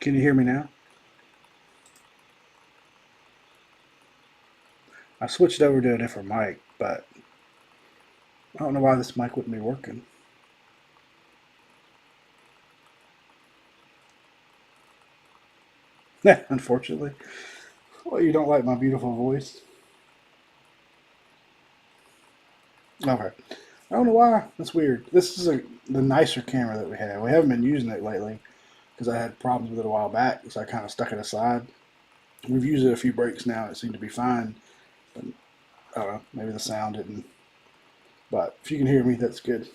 Can you hear me now? I switched over to a different mic, but I don't know why this mic wouldn't be working. Unfortunately. Well, you don't like my beautiful voice? Okay. I don't know why. That's weird. This is the nicer camera that we have. We haven't been using it lately because I had problems with it a while back, so I kind of stuck it aside. We've used it a few breaks now, and it seemed to be fine. But I don't know. Maybe the sound didn't. But if you can hear me, that's good.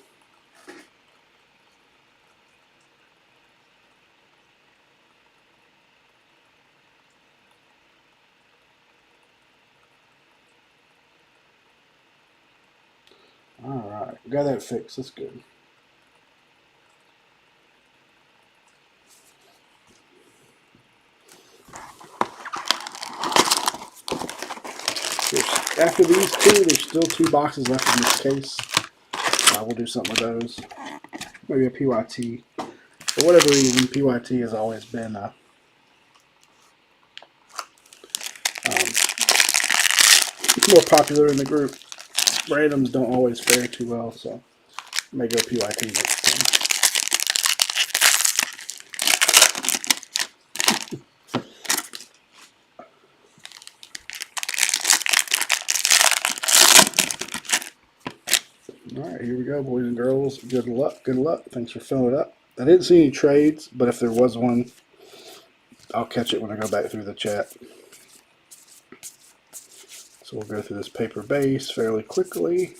Alright, got that fixed. That's good. After these two, there's still 2 boxes left in this case. We'll do something with those. Maybe a PYT. For whatever reason, PYT has always been more popular in the group. Randoms don't always fare too well, so I may go PYT next time. Alright, here we go, boys and girls. Good luck, good luck. Thanks for filling it up. I didn't see any trades, but if there was one, I'll catch it when I go back through the chat. So we'll go through this paper base fairly quickly.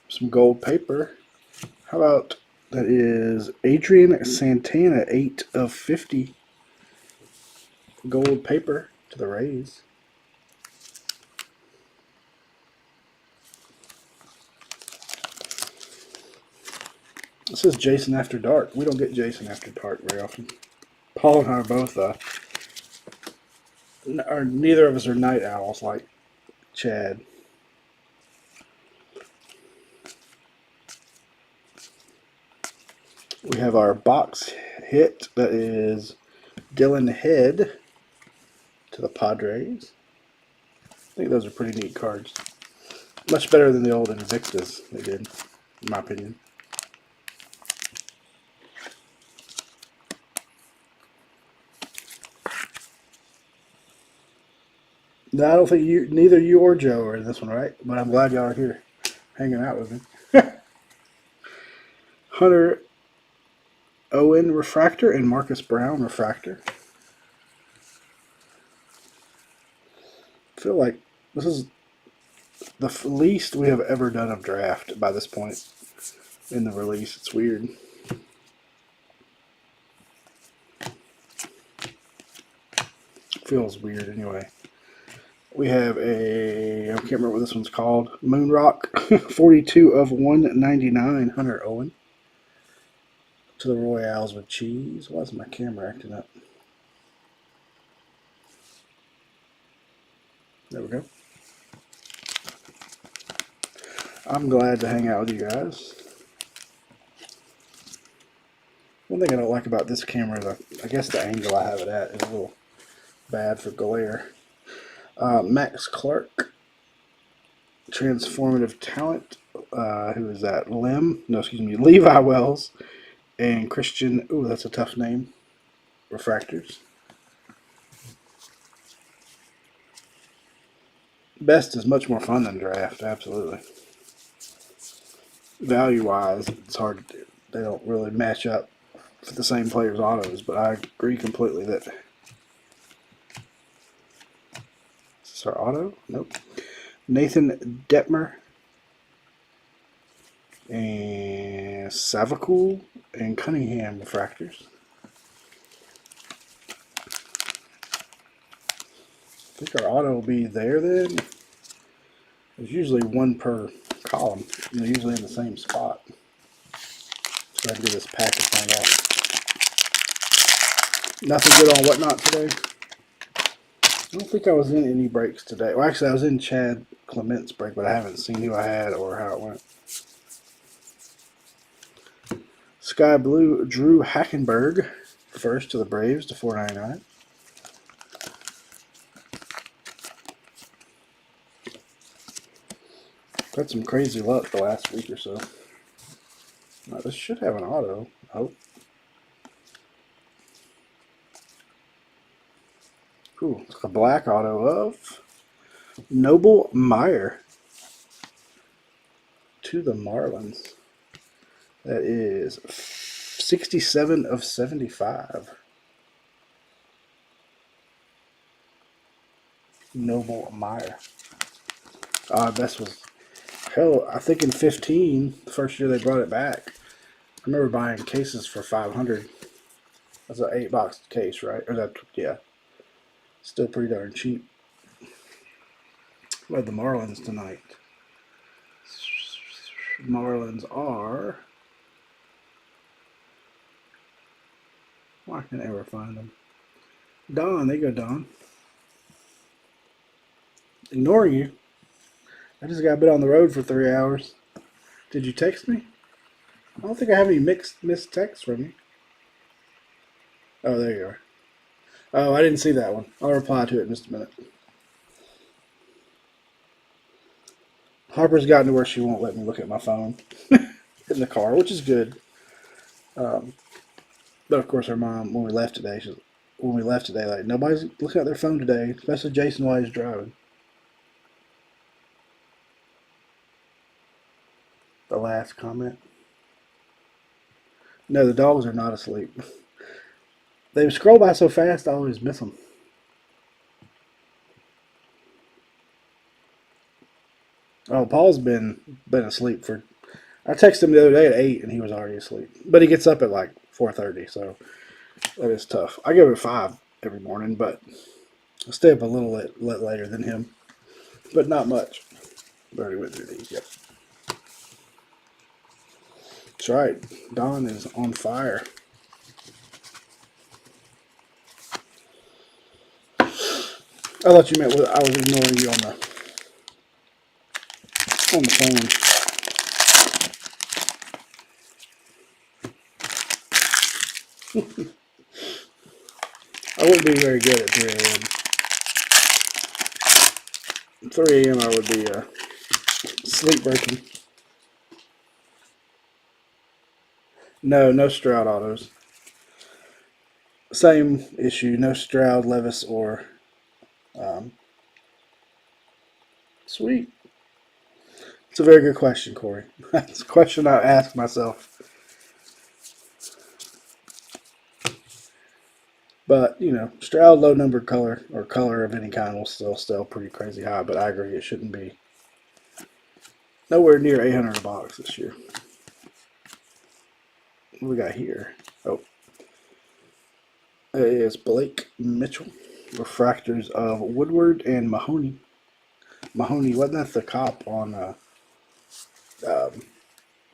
Some gold paper. How about that is Adrian Santana, 8 of 50. Gold paper to the Rays. This is Jason After Dark. We don't get Jason After Dark very often. Paul and I are both, neither of us are night owls like Chad. We have our box hit that is Dylan Head to the Padres. I think those are pretty neat cards. Much better than the old Invictus they did, in my opinion. No, I don't think neither you or Joe are in this one, right? But I'm glad y'all are here, hanging out with me. Hunter Owen refractor and Marcus Brown refractor. I feel like this is the least we have ever done of draft by this point in the release. It's weird. Feels weird anyway. We have I can't remember what this one's called. Moonrock, 42 of 199, Hunter Owen. To the Royals with cheese. Why is my camera acting up? There we go. I'm glad to hang out with you guys. One thing I don't like about this camera is I guess the angle I have it at is a little bad for glare. Max Clark, transformative talent. Who is that? Levi Wells and Christian. Ooh, that's a tough name. Refractors. Best is much more fun than draft, absolutely. Value-wise, it's hard to do. They don't really match up for the same players' autos, but I agree completely that. Is this our auto? Nope. Nathan Detmer and Savakul and Cunningham refractors. I think our auto will be there then. There's usually one per column, usually in the same spot. So I can do this package thing out. Nothing good on Whatnot today. I don't think I was in any breaks today. Well, actually, I was in Chad Clement's break, but I haven't seen who I had or how it went. Sky Blue, Drew Hackenberg. First to the Braves to 499. Had some crazy luck the last week or so. Now, this should have an auto. Oh. Cool. It's a black auto of Noble Meyer to the Marlins. That is 67 of 75. Noble Meyer. This was, hell, I think in 15, the first year they brought it back. I remember buying cases for 500. That's an 8-box case, right? Or that, yeah. Still pretty darn cheap. We have the Marlins tonight. Marlins are. Why can't I ever find them? Don, there you go, Don. Ignoring you. I just got a bit on the road for 3 hours. Did you text me? I don't think I have any missed texts from you. Oh, there you are. Oh, I didn't see that one. I'll reply to it in just a minute. Harper's gotten to where she won't let me look at my phone in the car, which is good. But of course, her mom, when we left today, like, nobody's looking at their phone today, especially Jason while he's driving. The last comment. No, the dogs are not asleep. They scroll by so fast, I always miss them. Oh, Paul's been asleep for. I texted him the other day at 8, and he was already asleep. But he gets up at like 4:30, so that is tough. I go to 5 every morning, but I stay up a little later than him, but not much. I already went through these. Yep. That's right. Don is on fire. I thought you meant I was ignoring you on the phone. I wouldn't be very good at 3 a.m. 3 a.m. I would be sleep breaking. No Stroud autos. Same issue. No Stroud, Levis, or Sweet. It's a very good question, Corey. That's a question I ask myself. But, Stroud low numbered color or color of any kind will still sell pretty crazy high, but I agree it shouldn't be nowhere near $800 a box this year. What do we got here? Oh. It is Blake Mitchell. Refractors of Woodward and Mahoney. Mahoney, wasn't that the cop on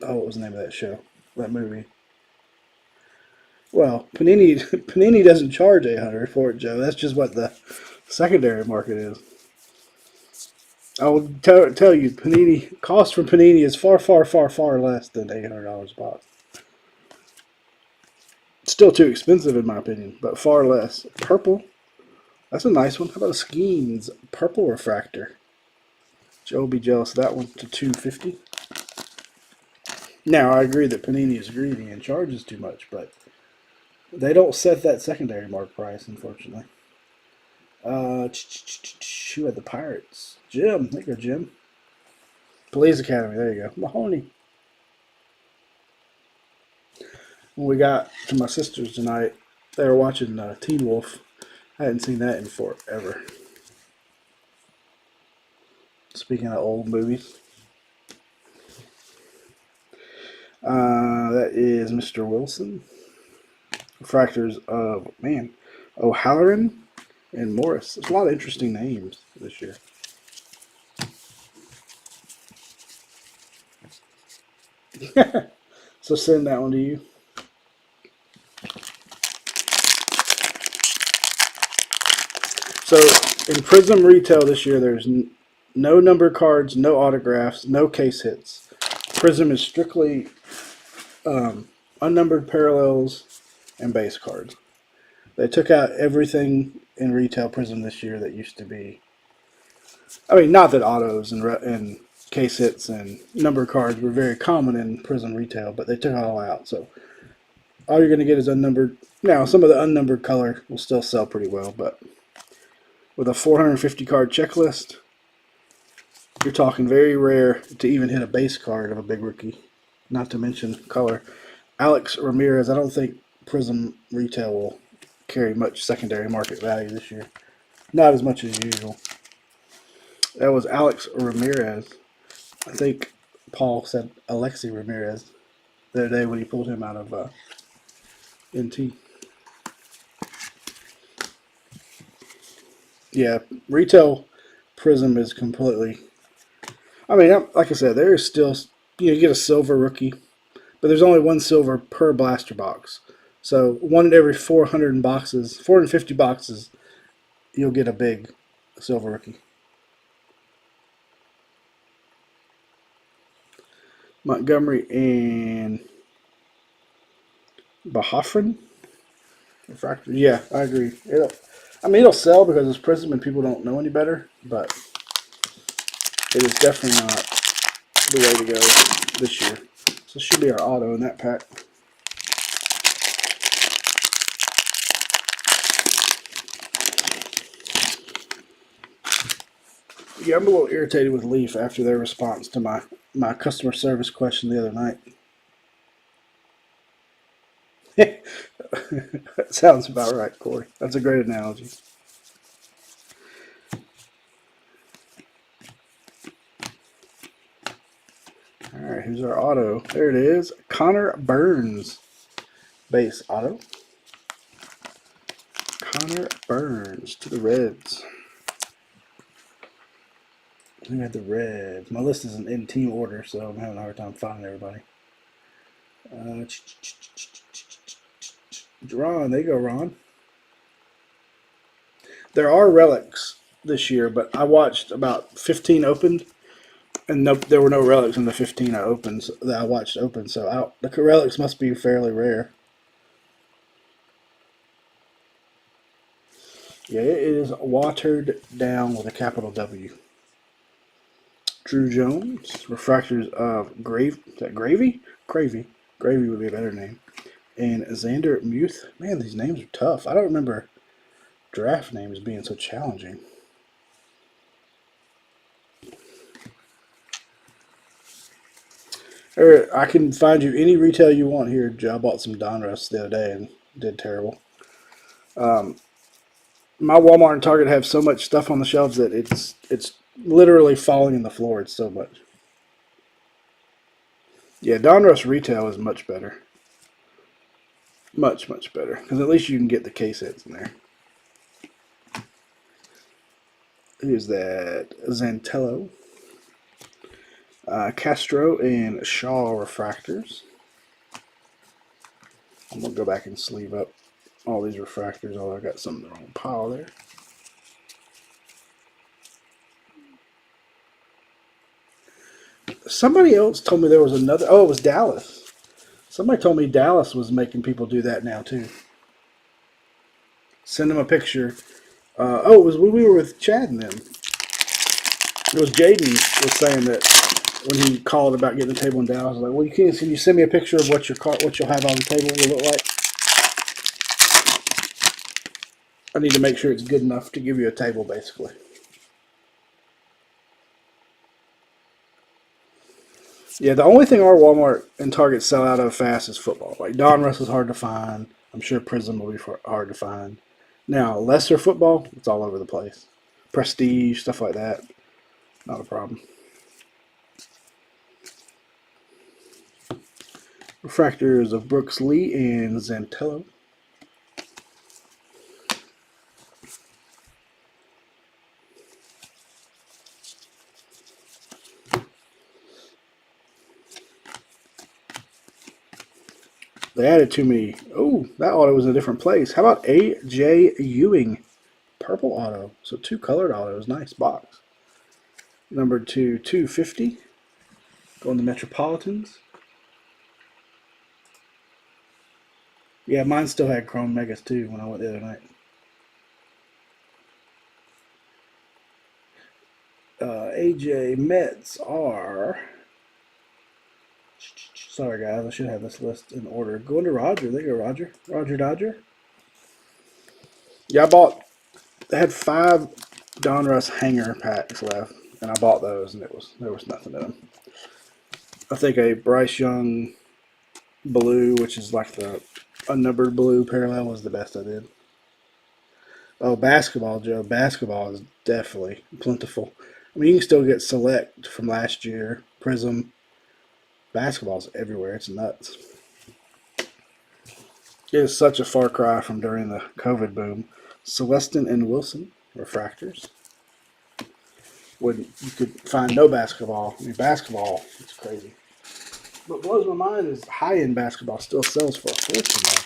what was the name of that show? That movie? Well, Panini doesn't charge $800 for it, Joe. That's just what the secondary market is. I will tell you, Panini cost from Panini is far, far, far, far less than $800 a box. It's still too expensive in my opinion, but far less. Purple, that's a nice one. How about a Skeens purple refractor? Joe will be jealous of that one to $250. Now I agree that Panini is greedy and charges too much, but they don't set that secondary mark price, unfortunately. Who had the Pirates? Jim. There you go, Jim. Police Academy. There you go. Mahoney. When we got to my sister's tonight, they were watching Teen Wolf. I hadn't seen that in forever. Speaking of old movies. That is Mr. Wilson. Refractors of, O'Halloran and Morris. There's a lot of interesting names this year. So send that one to you. So in Prism retail this year, there's no number cards, no autographs, no case hits. Prism is strictly unnumbered parallels and base cards. They took out everything in retail Prism this year that used to be. I mean, not that autos and case hits and number cards were very common in Prism retail, but they took it all out. So all you're going to get is unnumbered. Now, some of the unnumbered color will still sell pretty well, but with a 450 card checklist, you're talking very rare to even hit a base card of a big rookie, not to mention color. Alex Ramirez, I don't think Prism retail will carry much secondary market value this year. Not as much as usual. That was Alex Ramirez. I think Paul said Alexi Ramirez the other day when he pulled him out of NT. Yeah, retail Prism is completely. I mean, like I said, there is still, you get a silver rookie, but there's only one silver per blaster box. So one in every 450 boxes, you'll get a big silver rookie. Montgomery and Bahafrin refractor. Yeah, I agree. It'll sell because it's Prism and people don't know any better, but it is definitely not the way to go this year. So this should be our auto in that pack. Yeah, I'm a little irritated with Leaf after their response to my customer service question the other night. That sounds about right, Corey. That's a great analogy. All right, who's our auto? There it is. Connor Burns. Base auto. Connor Burns to the Reds. We had the Reds. My list isn't in team order, so I'm having a hard time finding everybody. Ron, there you go, Ron. There are relics this year, but I watched about 15 opened, and there were no relics in the 15 I opened that I watched open. So the relics must be fairly rare. Yeah, it is watered down with a capital W. Drew Jones, refractors of Gravy? Gravy would be a better name. And Xander Muth. Man, these names are tough. I don't remember draft names being so challenging. I can find you any retail you want here, Joe. I bought some Donruss the other day and did terrible. My Walmart and Target have so much stuff on the shelves that it's literally falling in the floor. It's so much. Yeah, Donruss retail is much better. Much, much better. Because at least you can get the case hits in there. Who's that? Zantello. Castro and Shaw refractors. I'm going to go back and sleeve up all these refractors. Oh, I got some in the wrong pile there. Somebody else told me there was another. Oh, it was Dallas. Somebody told me Dallas was making people do that now, too. Send them a picture. It was when we were with Chad and them. It was Jaden was saying that when he called about getting a table in Dallas, I was like, well, can you send me a picture of what you'll have on the table will look like? I need to make sure it's good enough to give you a table, basically. Yeah, the only thing our Walmart and Target sell out of fast is football. Like Donruss is hard to find. I'm sure Prism will be hard to find. Now, lesser football, it's all over the place. Prestige, stuff like that, not a problem. Refractors of Brooks Lee and Zantello. They added too many. Oh, that auto was in a different place. How about A.J. Ewing? Purple auto. So 2 colored autos. Nice box. Number 250. Going to Metropolitans. Yeah, mine still had Chrome Megas too when I went the other night. AJ Mets are. Sorry, guys. I should have this list in order. Going to Roger. There you go, Roger. Roger Dodger. Yeah, I bought. They had 5 Donruss hanger packs left, and I bought those, and there was nothing in them. I think a Bryce Young blue, which is like the unnumbered blue parallel, was the best I did. Oh, basketball, Joe. Basketball is definitely plentiful. I mean, you can still get select from last year, Prism. Basketball's everywhere. It's nuts. It is such a far cry from during the COVID boom. Celestin and Wilson refractors. When you could find no basketball. I mean, basketball, it's crazy. What blows my mind is high-end basketball still sells for a fortune, though.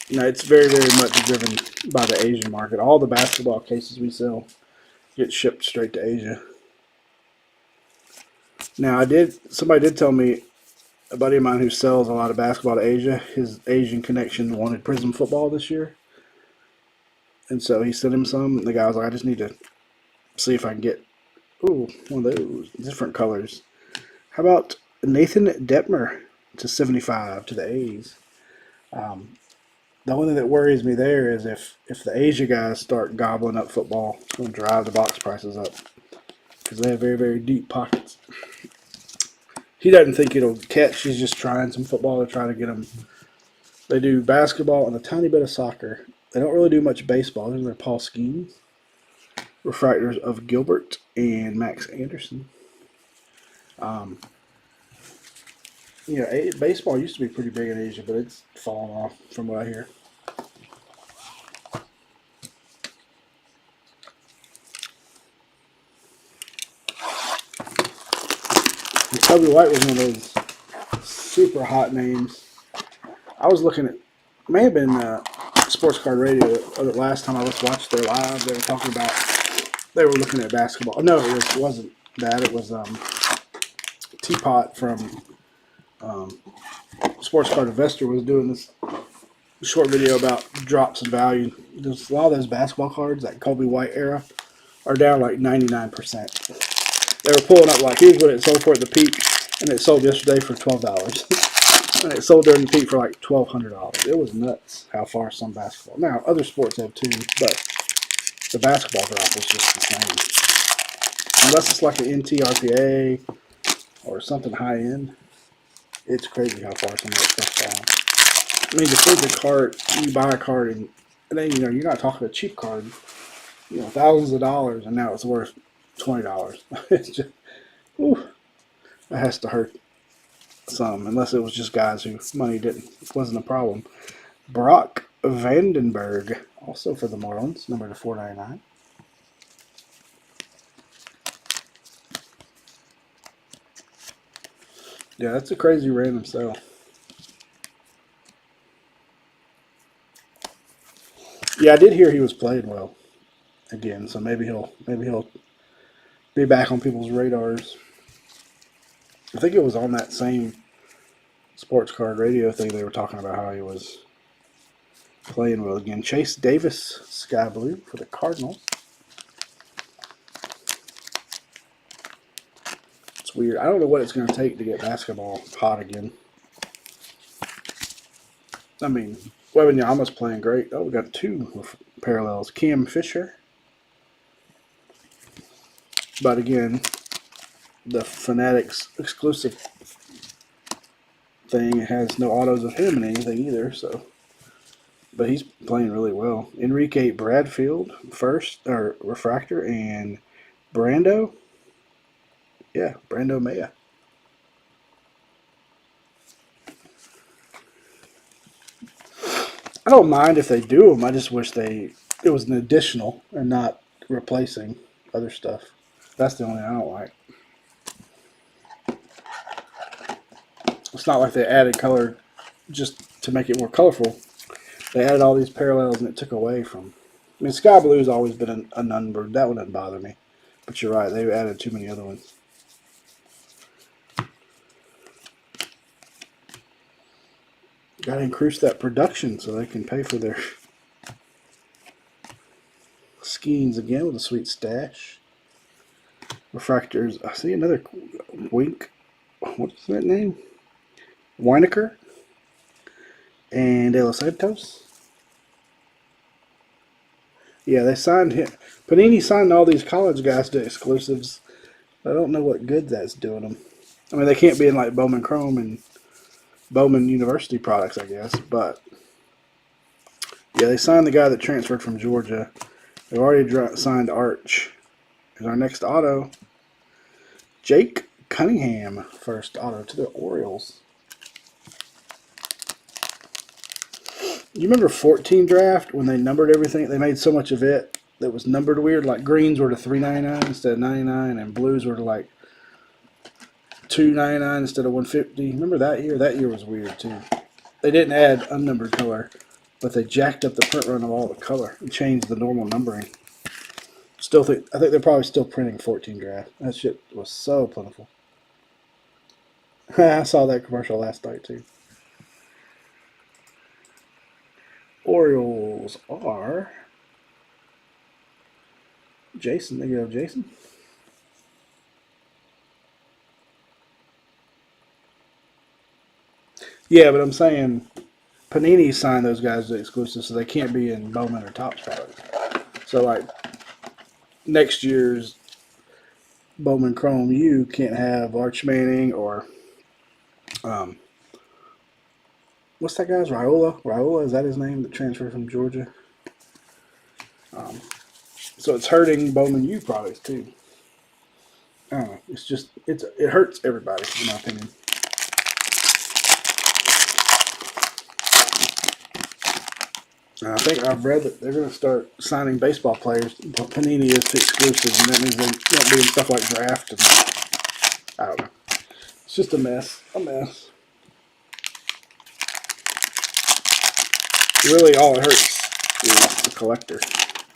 You know, it's very, very much driven by the Asian market. All the basketball cases we sell get shipped straight to Asia. Now, somebody did tell me, a buddy of mine who sells a lot of basketball to Asia, his Asian connection wanted Prism football this year. And so he sent him some. And the guy was like, I just need to see if I can get, one of those different colors. How about Nathan Detmer to 75 to the A's? The only thing that worries me there is if the Asia guys start gobbling up football, it's going to drive the box prices up because they have very, very deep pockets. He doesn't think it'll catch. He's just trying some football to try to get them. They do basketball and a tiny bit of soccer. They don't really do much baseball. These are Paul Skeens. Refractors of Gilbert and Max Anderson. Baseball used to be pretty big in Asia, but it's fallen off from what I hear. And Toby White was one of those super hot names. I was looking at, may have been Sports Card Radio the last time I watched their live. They were talking about, they were looking at basketball. No, it wasn't that. It was Teapot from Sports Card Investor was doing this short video about drops in value. There's a lot of those basketball cards, that Kobe White era, are down like 99%. They were pulling up like, here's what it sold for at the peak, and it sold yesterday for $12. And it sold during the peak for like $1,200. It was nuts how far some basketball. Now, other sports have too, but the basketball drop was just insane. Unless it's like an NTRPA or something high end, it's crazy how far some of that stuff's falling. I mean, to think a card, you buy a card and then, you're not talking a cheap card, thousands of dollars, and now it's worth $20. It's just, that has to hurt some, unless it was just guys who money wasn't a problem. Brock Vandenberg, also for the Marlins, number to 499. Yeah, that's a crazy random sale. Yeah, I did hear he was playing well again, so maybe he'll be back on people's radars. I think it was on that same Sports Card Radio thing they were talking about how he was playing well again. Chase Davis, Sky Blue for the Cardinals. It's weird. I don't know what it's going to take to get basketball hot again. I mean, Wembanyama's playing great. Oh, we got 2 parallels. Cam Fisher. But again, the Fanatics exclusive thing has no autos of him in anything either, so. But he's playing really well. Enrique Bradfield, refractor, and Brando. Yeah, Brando Maya. I don't mind if they do them. I just wish it was an additional and not replacing other stuff. That's the only thing I don't like. It's not like they added color just to make it more colorful. They added all these parallels and it took away from. I mean, Sky Blue's always been a numbered. That one doesn't bother me. But you're right, they've added too many other ones. Got to increase that production so they can pay for their skeins again with a sweet stash. Refractors. I see another Wink. What's that name? Weinecker and De Los Santos. Yeah, they signed him. Panini signed all these college guys to exclusives. I don't know what good that's doing them. I mean, they can't be in like Bowman Chrome and Bowman University products, I guess. But yeah, they signed the guy that transferred from Georgia. They've already signed Arch. And our next auto, Jake Cunningham, first auto to the Orioles. You remember 14 draft when they numbered everything? They made so much of it that was numbered weird. Like greens were to $3.99 instead of $99, and blues were to like $2.99 instead of $150. Remember that year? That year was weird too. They didn't add unnumbered color, but they jacked up the print run of all the color and changed the normal numbering. I think they're probably still printing 14 draft. That shit was so plentiful. I saw that commercial last night too. Orioles are Jason. They go Jason. Yeah, but I'm saying Panini signed those guys to exclusive, so they can't be in Bowman or Topps products. So like next year's Bowman Chrome, you can't have Arch Manning or what's that guy's Raiola? Raiola, is that his name that transferred from Georgia? So it's hurting Bowman U products too. I don't know. It's just it hurts everybody in my opinion. I think I've read that they're going to start signing baseball players. Panini is to exclusive, and that means they won't be in stuff like draft. And I don't know. It's just a mess. A mess. Really, all it hurts is the collector.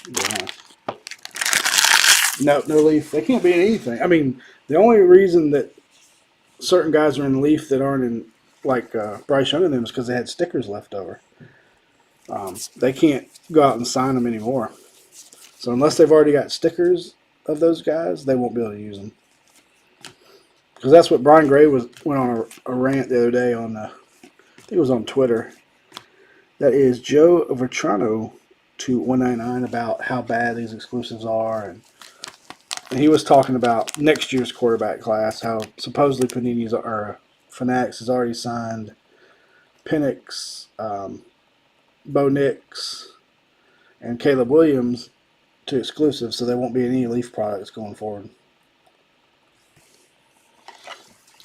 Yeah. No leaf. They can't be in anything. I mean, the only reason that certain guys are in leaf that aren't in, like Bryce Young and them, is because they had stickers left over. They can't go out and sign them anymore. So unless they've already got stickers of those guys, they won't be able to use them. Because that's what Brian Gray went on a rant the other day on, I think it was on Twitter. That is Joe Vetrano to 199 about how bad these exclusives are, and he was talking about next year's quarterback class, how supposedly Panini's or Fanatics has already signed Penix, Bo Nix, and Caleb Williams to exclusive, so there won't be any Leaf products going forward.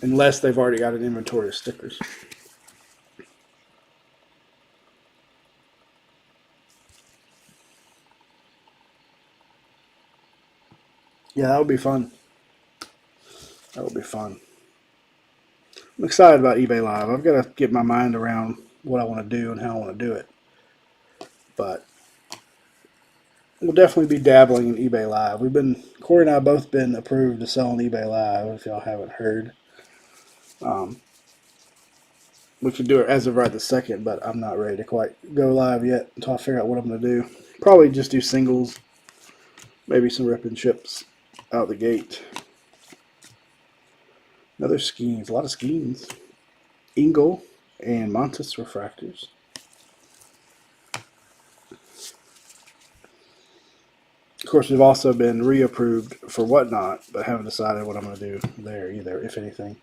Unless they've already got an inventory of stickers. Yeah, that would be fun. That would be fun. I'm excited about eBay Live. I've got to get my mind around what I want to do and how I want to do it. But we'll definitely be dabbling in eBay Live. Corey and I have both been approved to sell on eBay Live, if y'all haven't heard. We could do it as of right this second, but I'm not ready to quite go live yet until I figure out what I'm going to do. Probably just do singles, maybe some rip and chips out the gate. Another skeins, a lot of skeins. Engel and Montes refractors. Of course, we've also been reapproved for Whatnot, but haven't decided what I'm going to do there either, if anything.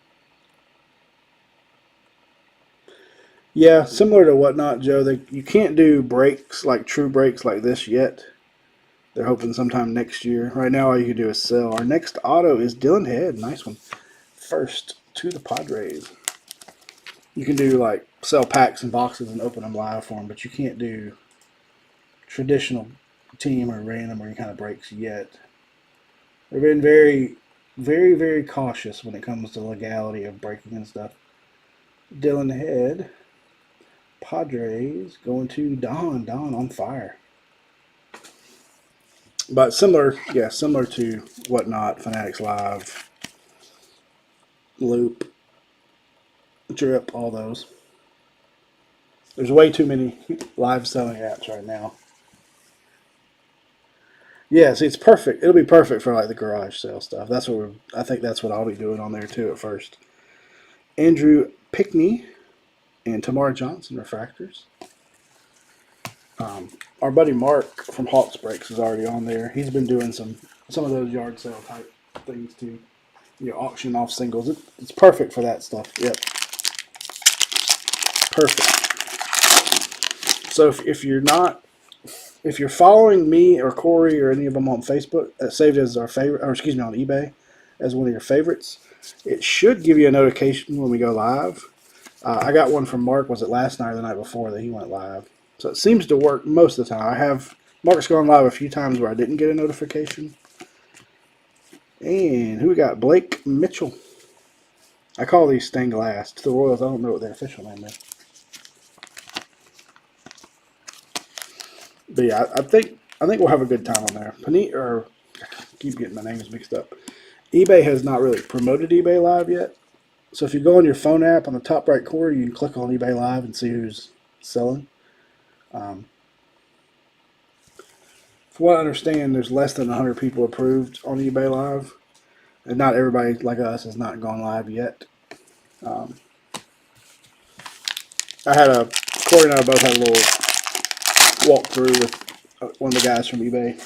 Yeah, similar to Whatnot, Joe, you can't do breaks, like true breaks like this yet. They're hoping sometime next year. Right now, all you can do is sell. Our next auto is Dylan Head. Nice one. First to the Padres. You can do like sell packs and boxes and open them live for them, but you can't do traditional team or random or any kind of breaks yet. They've been very, very, very cautious when it comes to legality of breaking and stuff. Dylan Head, Padres, going to Don. Don on fire. But similar to Whatnot, Fanatics Live, Loop, Drip, all those. There's way too many live selling apps right now. Yeah, see, it's perfect. It'll be perfect for like the garage sale stuff. That's what I think that's what I'll be doing on there too at first. Andrew Pickney and Tamar Johnson refractors. Our buddy Mark from Hawks Breaks is already on there. He's been doing some of those yard sale type things too. You know, auction off singles. It's perfect for that stuff. Yep, perfect. So if you're following me or Corey or any of them on Facebook, saved as our favorite, or excuse me, on eBay as one of your favorites, it should give you a notification when we go live. I got one from Mark. Was it last night or the night before that he went live? So it seems to work most of the time. Mark's gone live a few times where I didn't get a notification. And who we got? Blake Mitchell. I call these stained glass. To the Royals, I don't know what their official name is. But yeah, I think we'll have a good time on there. Keep getting my names mixed up. eBay has not really promoted eBay Live yet. So if you go on your phone app on the top right corner, you can click on eBay Live and see who's selling. From what I understand, there's less than 100 people approved on eBay Live. And not everybody like us has not gone live yet. Corey and I both had a little walkthrough with one of the guys from eBay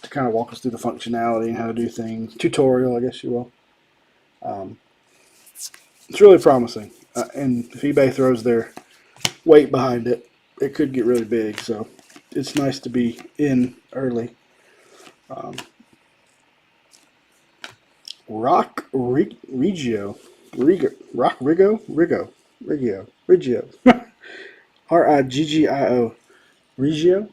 to kind of walk us through the functionality and how to do things. Tutorial, I guess you will. It's really promising. And if eBay throws their weight behind it, it could get really big. So it's nice to be in early. Rock Riggio. Riggio. Reggio.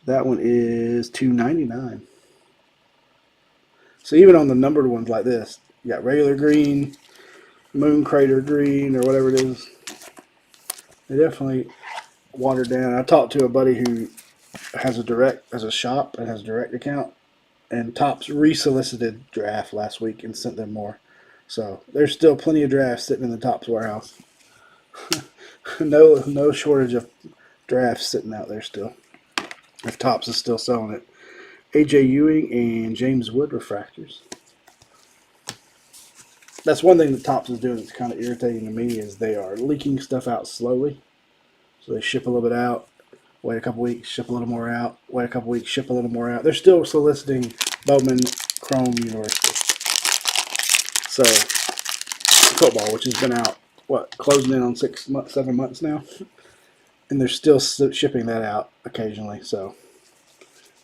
That one is $2.99. So even on the numbered ones like this, you got regular green, moon crater green, or whatever it is. They definitely watered down. I talked to a buddy who has a shop and has a direct account, and Topps resolicited draft last week and sent them more. So there's still plenty of drafts sitting in the Topps warehouse. No shortage of drafts sitting out there still. If Topps is still selling it. A.J. Ewing and James Wood refractors. That's one thing that Topps is doing that's kind of irritating to me is they are leaking stuff out slowly. So they ship a little bit out, wait a couple weeks, ship a little more out, wait a couple weeks, ship a little more out. They're still soliciting Bowman Chrome University. So football, which has been out, closing in on 7 months now, and they're still shipping that out occasionally. So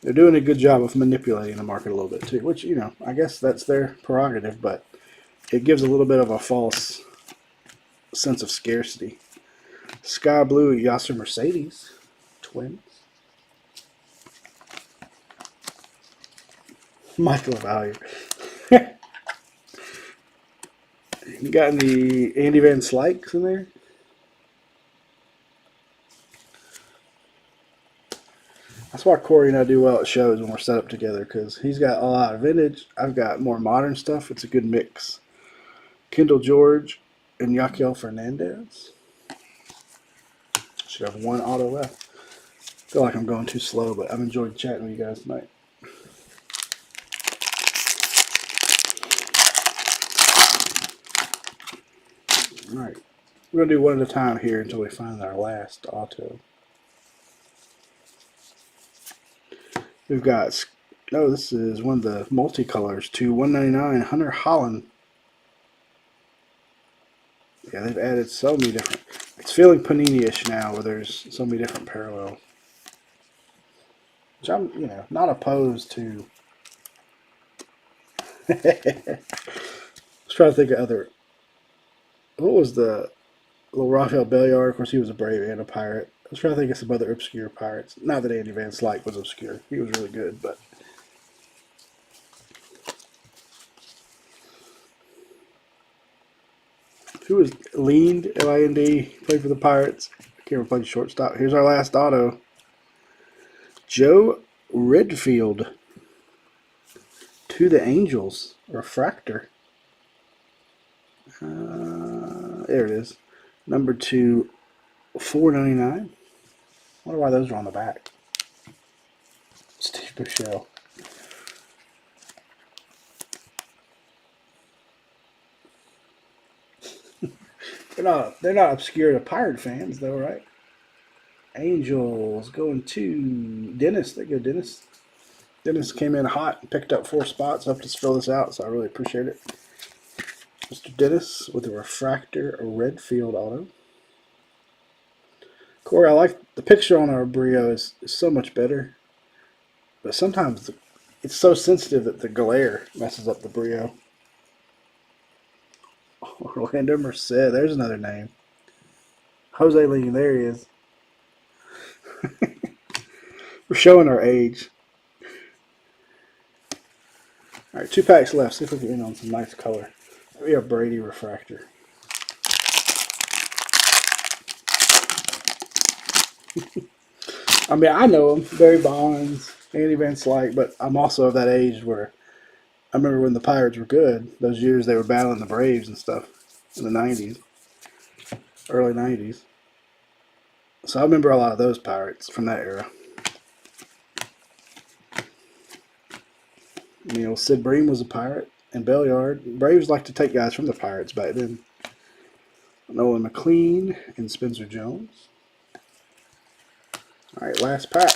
they're doing a good job of manipulating the market a little bit too, which, I guess that's their prerogative, but it gives a little bit of a false sense of scarcity. Sky Blue Yasser Mercedes Twins. Michael Value. You got any Andy Van Slyke's in there? That's why Corey and I do well at shows when we're set up together, because he's got a lot of vintage. I've got more modern stuff. It's a good mix. Kendall George and Yaquiel Fernandez. Should have one auto left. I feel like I'm going too slow, but I've enjoyed chatting with you guys tonight. All right. We're going to do one at a time here until we find our last auto. We've got, this is one of the multicolors to 199 Hunter Holland. Yeah, they've added so many different. It's feeling Panini-ish now where there's so many different parallels. Which I'm, not opposed to. Let's try to think of other. What was the little Rafael Belliard? Of course, he was a Brave and a Pirate. I was trying to think of some other obscure Pirates. Not that Andy Van Slyke was obscure. He was really good, but. Who was Lind, L-I-N-D, played for the Pirates. I can't remember, played shortstop. Here's our last auto. Joe Redfield to the Angels. Refractor. There it is. Number 2, $4.99. I wonder why those are on the back. Steve Michelle. They're not obscure to Pirate fans though, right? Angels going to Dennis. There you go, Dennis. Dennis came in hot and picked up 4 spots. Helped us fill this out, so I really appreciate it. Mr. Dennis with a refractor, a red field auto. Corey, I like the picture on our Brio is so much better, but sometimes it's so sensitive that the glare messes up the Brio. Orlando Merced, there's another name. Jose Lee, there he is. We're showing our age. All right, 2 packs left. See if we can end on some nice color. We have Brady refractor. I mean, I know them. Barry Bonds, Andy Van Slyke, but I'm also of that age where I remember when the Pirates were good. Those years they were battling the Braves and stuff in the 90s, early 90s. So I remember a lot of those Pirates from that era. You know, Sid Bream was a Pirate, and Belliard. Braves like to take guys from the Pirates back then. Nolan McLean and Spencer Jones. All right, last pack.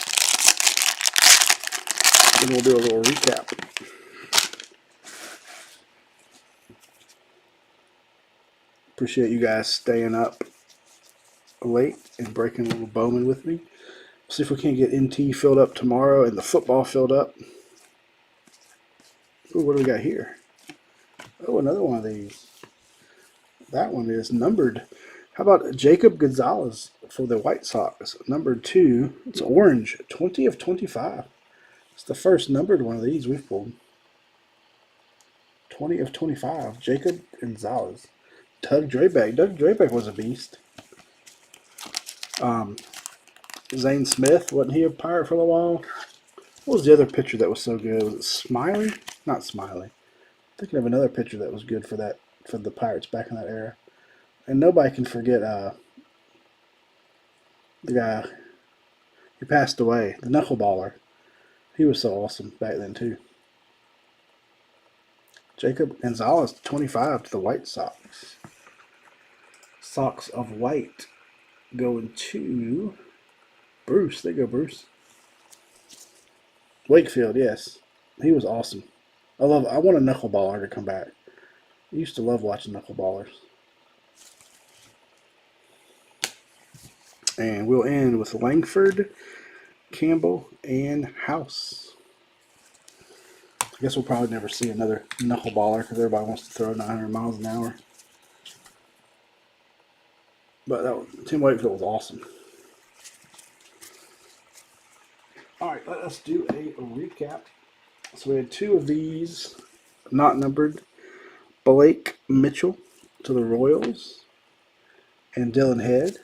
Then we'll do a little recap. Appreciate you guys staying up late and breaking a little Bowman with me. See if we can't get NT filled up tomorrow and the football filled up. Ooh, what do we got here? Oh, another one of these. That one is numbered. How about Jacob Gonzalez for the White Sox? Number 2. It's orange. 20 of 25. It's the first numbered one of these we've pulled. 20 of 25. Jacob Gonzalez. Doug Drabeck. Doug Drabeck was a beast. Zane Smith. Wasn't he a Pirate for a while? What was the other pitcher that was so good? Was it Smiley? Not Smiley. Thinking of another pitcher that was good for the Pirates back in that era. And nobody can forget the guy who passed away, the knuckleballer. He was so awesome back then too. Jacob Gonzalez, 25 to the White Sox. Sox of White going to Bruce. There you go, Bruce. Wakefield, yes. He was awesome. I want a knuckleballer to come back. I used to love watching knuckleballers. And we'll end with Langford, Campbell, and House. I guess we'll probably never see another knuckleballer because everybody wants to throw 900 miles an hour. But Tim Wakefield was awesome. All right, let us do a recap. So we had 2 of these not numbered. Blake Mitchell to the Royals and Dylan Head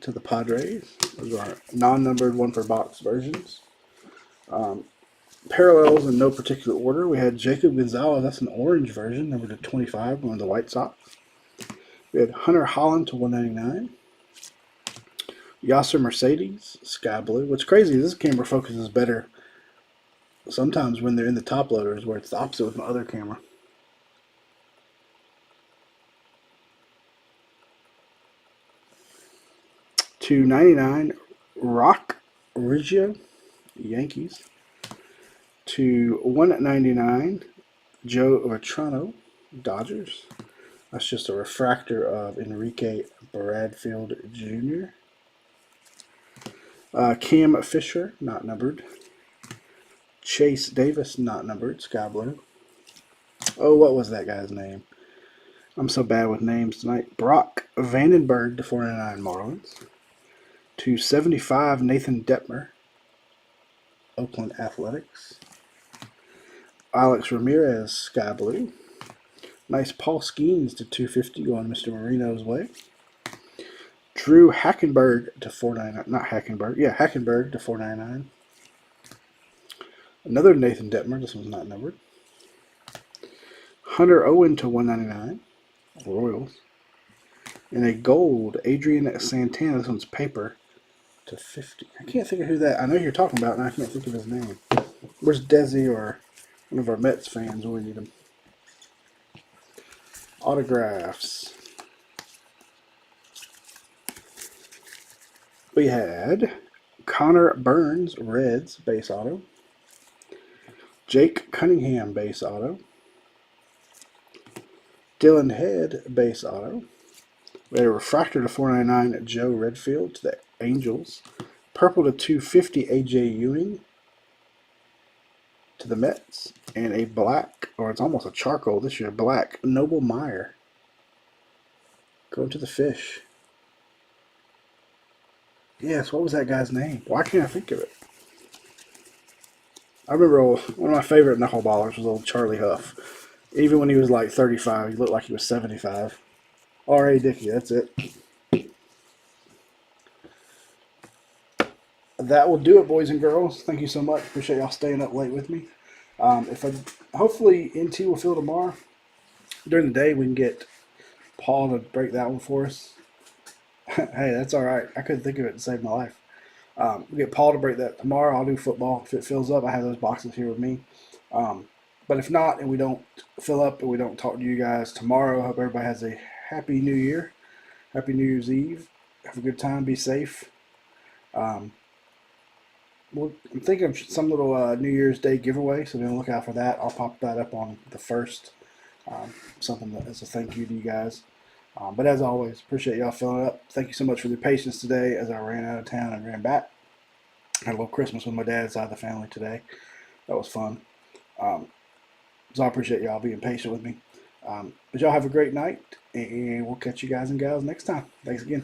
to the Padres. Those are non-numbered 1 per box versions. Parallels in no particular order. We had Jacob Gonzalez. That's an orange version, numbered to 25, going to the White Sox. We had Hunter Holland to 199. Yasser Mercedes, sky blue. What's crazy is this camera focuses better sometimes when they're in the top loaders, where it's the opposite with my other camera. To 99, Rock Riggio, Yankees. To 199, Joe Vetrano, Dodgers. That's just a refractor of Enrique Bradfield Jr. Cam Fisher, not numbered. Chase Davis, not numbered, sky blue. Oh, what was that guy's name? I'm so bad with names tonight. Brock Vandenberg to 499 Marlins. To 75, Nathan Detmer, Oakland Athletics. Alex Ramirez, sky blue. Nice Paul Skeens to 250 going Mr. Marino's way. Drew Hackenberg to 499. Not Hackenberg. Yeah, Hackenberg to 499. Another Nathan Detmer. This one's not numbered. Hunter Owen to 199. Royals. And a gold Adrian Santana. This one's paper to 50. I can't think of who that. I know who you're talking about, and I can't think of his name. Where's Desi or one of our Mets fans when we need him? Autographs. We had Connor Burns, Reds, base auto. Jake Cunningham, base auto. Dylan Head, base auto. We had a refractor to 499 Joe Redfield to the Angels. Purple to 250 AJ Ewing to the Mets. And a black, or it's almost a charcoal this year, black Noble Meyer going to the Fish. Yes, what was that guy's name? Why can't I think of it? I remember one of my favorite knuckleballers was old Charlie Huff. Even when he was like 35, he looked like he was 75. R.A. Dickey, that's it. That will do it, boys and girls. Thank you so much. Appreciate y'all staying up late with me. Hopefully NT will fill tomorrow. During the day, we can get Paul to break that one for us. Hey, that's all right. I couldn't think of it to save my life. We get Paul to break that tomorrow. I'll do football. If it fills up, I have those boxes here with me. But if not, and we don't fill up and we don't talk to you guys tomorrow, I hope everybody has a happy New Year. Happy New Year's Eve. Have a good time. Be safe. I'm thinking of some little New Year's Day giveaway, so be on the lookout for that. I'll pop that up on the 1st. Something that is a thank you to you guys. But as always, appreciate y'all filling up. Thank you so much for your patience today as I ran out of town and ran back. Had a little Christmas with my dad's side of the family today. That was fun. So I appreciate y'all being patient with me. But y'all have a great night, and we'll catch you guys and gals next time. Thanks again.